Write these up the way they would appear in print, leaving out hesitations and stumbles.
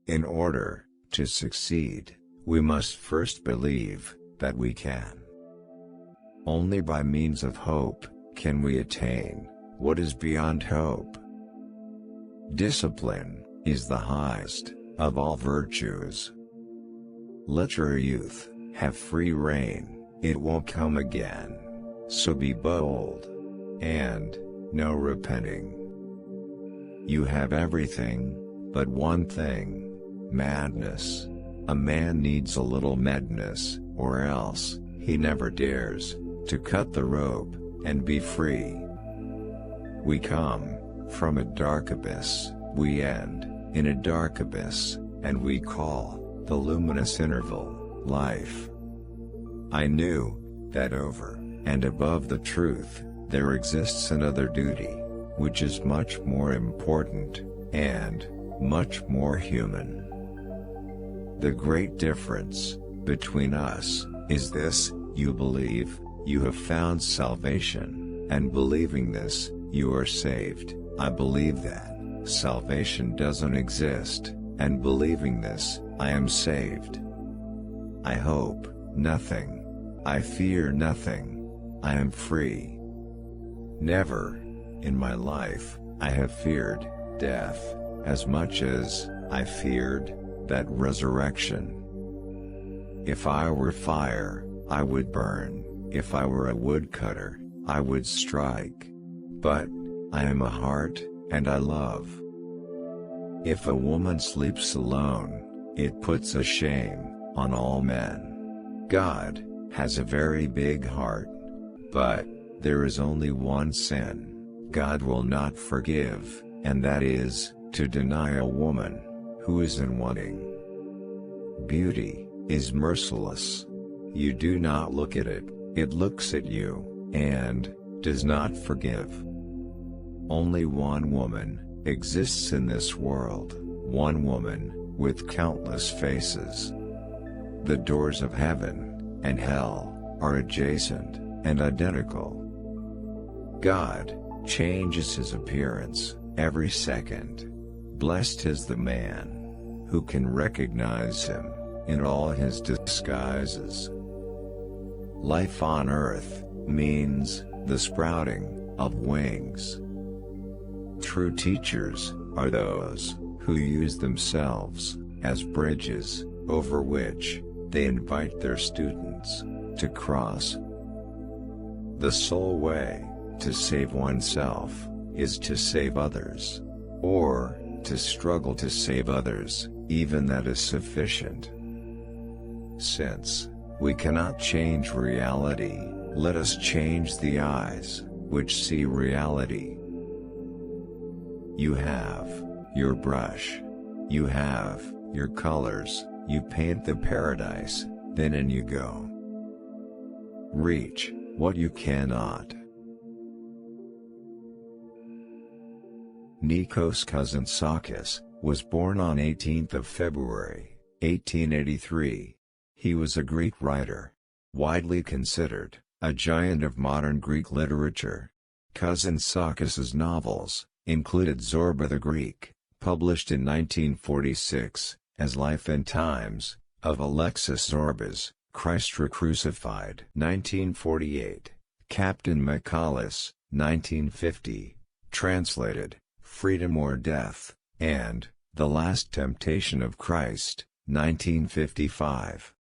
In order to succeed, we must first believe that we can. Only by means of hope can we attain what is beyond hope. Discipline is the highest of all virtues. Let your youth have free rein, it won't come again. So be bold, and no repenting. You have everything but one thing: madness. A man needs a little madness, or else he never dares to cut the rope and be free. We come from a dark abyss, we end in a dark abyss, and we call the luminous interval life. I knew that over and above the truth, there exists another duty, which is much more important, and much more human. The great difference between us is this: you believe you have found salvation, and believing this, you are saved. I believe that salvation doesn't exist, and believing this, I am saved. I hope nothing. I fear nothing. I am free. Never in my life I have feared death as much as I feared that resurrection. If I were fire, I would burn. If I were a woodcutter, I would strike. But I am a heart, and I love. If a woman sleeps alone, it puts a shame on all men. God has a very big heart. But there is only one sin God will not forgive, and that is to deny a woman who is in wanting. Beauty is merciless. You do not look at it, it looks at you, and does not forgive. Only one woman exists in this world, one woman with countless faces. The doors of heaven and hell are adjacent and identical. God changes his appearance every second. Blessed is the man who can recognize him in all his disguises. Life on earth means the sprouting of wings. True teachers are those who use themselves as bridges over which they invite their students to cross. The sole way to save oneself is to save others, or to struggle to save others. Even that is sufficient. Since we cannot change reality, let us change the eyes which see reality. You have your brush, you have your colors, you paint the paradise, then in you go. Reach what you cannot. Nikos Kazantzakis was born on 18th of February, 1883. He was a Greek writer, widely considered a giant of modern Greek literature. Kazantzakis's novels included Zorba the Greek, published in 1946, as Life and Times of Alexis Zorba's Christ Crucified, 1948, Captain Michaelis, 1950, translated, Freedom or Death, and The Last Temptation of Christ, 1955.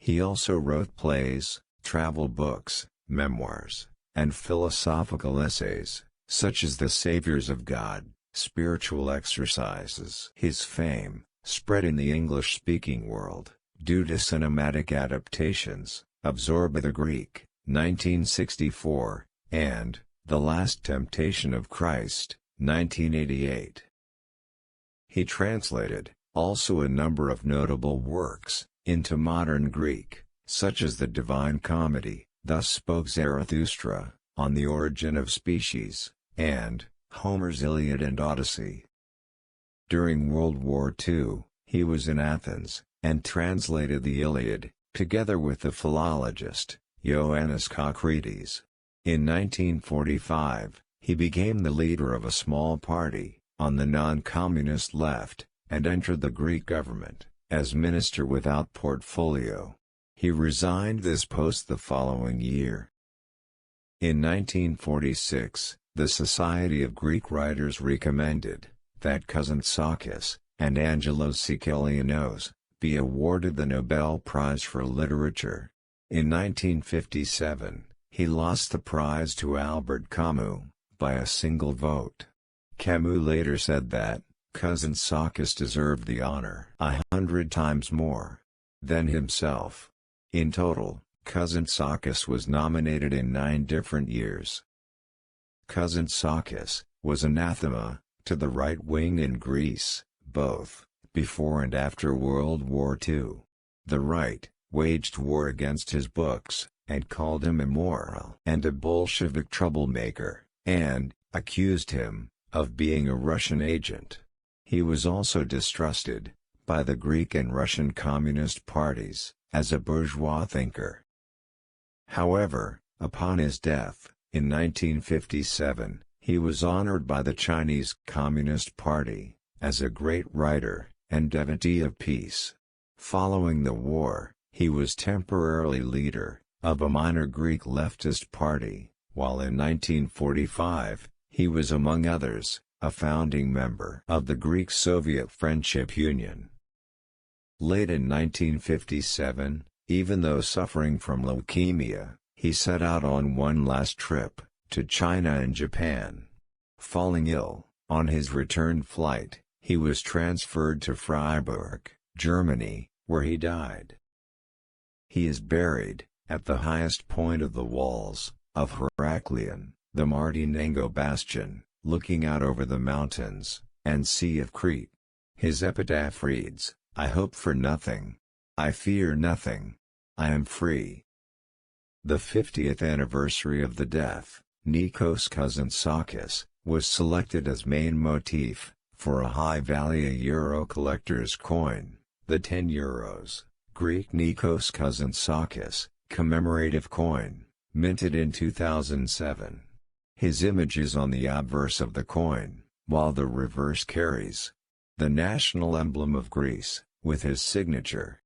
He also wrote plays, travel books, memoirs, and philosophical essays, such as The Saviors of God, Spiritual Exercises. His fame spread in the English-speaking world due to cinematic adaptations of Zorba the Greek, 1964, and The Last Temptation of Christ, 1988. He translated also a number of notable works into modern Greek, such as the Divine Comedy, Thus Spoke Zarathustra, On the Origin of Species, and Homer's Iliad and Odyssey. During World War II, he was in Athens, and translated the Iliad, together with the philologist, Ioannis Kokritis. In 1945, he became the leader of a small party, on the non-communist left, and entered the Greek government as minister without portfolio. He resigned this post the following year. In 1946, the Society of Greek Writers recommended that Kazantzakis and Angelos Sikelianos be awarded the Nobel Prize for Literature. In 1957, he lost the prize to Albert Camus by a single vote. Camus later said that Kazantzakis deserved the honor 100 times more than himself. In total, Kazantzakis was nominated in 9 different years. Kazantzakis was anathema to the right wing in Greece, both before and after World War II. The right waged war against his books, and called him immoral and a Bolshevik troublemaker, and accused him of being a Russian agent. He was also distrusted by the Greek and Russian Communist parties as a bourgeois thinker. However, upon his death, in 1957, he was honored by the Chinese Communist Party as a great writer and devotee of peace. Following the war, he was temporarily leader of a minor Greek leftist party, while in 1945, he was among others, a founding member of the Greek-Soviet Friendship Union. Late in 1957, even though suffering from leukemia, he set out on one last trip to China and Japan. Falling ill, on his return flight, he was transferred to Freiburg, Germany, where he died. He is buried at the highest point of the walls of Heraklion, the Martinengo bastion, looking out over the mountains and sea of Crete. His epitaph reads, "I hope for nothing. I fear nothing. I am free." The 50th anniversary of the death, Nikos Kazantzakis, was selected as main motif for a high-value euro collector's coin, the 10 euros, Greek Nikos Kazantzakis, commemorative coin, minted in 2007. His image is on the obverse of the coin, while the reverse carries the national emblem of Greece, with his signature.